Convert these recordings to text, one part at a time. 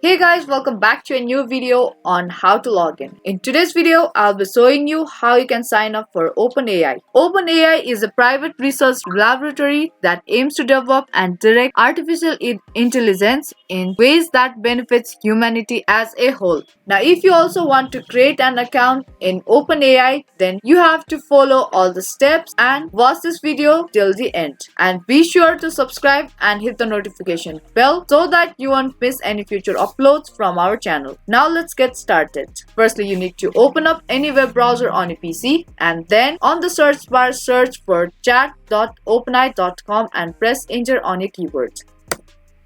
Hey guys, welcome back to a new video on how to log in. In today's video, I'll be showing you how you can sign up for OpenAI. OpenAI is a private research laboratory that aims to develop and direct artificial intelligence in ways that benefits humanity as a whole. Now, if you also want to create an account in OpenAI, then you have to follow all the steps and watch this video till the end. And be sure to subscribe and hit the notification bell so that you won't miss any future uploads from our channel. Now let's get started. Firstly, you need to open up any web browser on your PC and then on the search bar search for chat.openai.com and press enter on your keyboard.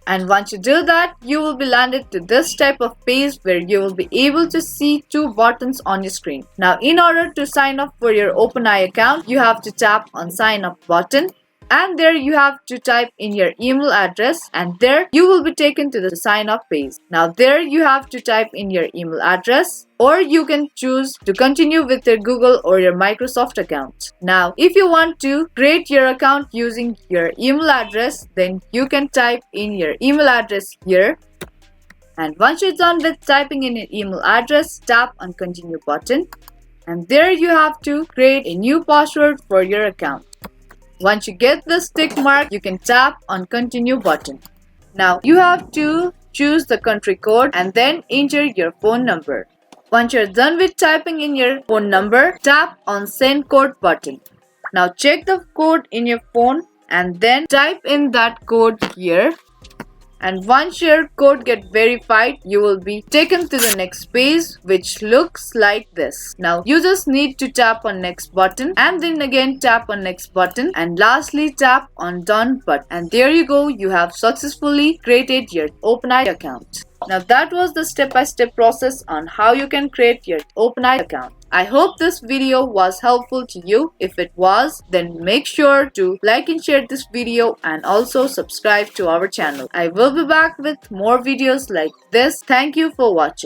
And once you do that, you will be landed to this type of page where you will be able to see two buttons on your screen. Now, in order to sign up for your OpenAI account, you have to tap on sign up button. And there you have to type in your email address and there you will be taken to the sign up page. Now there you have to type in your email address or you can choose to continue with your Google or your Microsoft account. Now if you want to create your account using your email address, then you can type in your email address here. And once you're done with typing in your email address, tap on continue button. And there you have to create a new password for your account. Once you get this tick mark, you can tap on continue button. Now you have to choose the country code and then enter your phone number. Once you're done with typing in your phone number, tap on send code button. Now check the code in your phone and then type in that code here. And once your code gets verified, you will be taken to the next page which looks like this. Now you just need to tap on next button and then again tap on next button and lastly tap on done button. And there you go, you have successfully created your OpenAI account. Now that was the step-by-step process on how you can create your OpenAI account. I hope this video was helpful to you. If it was, then make sure to like and share this video and also subscribe to our channel. I will be back with more videos like this. Thank you for watching.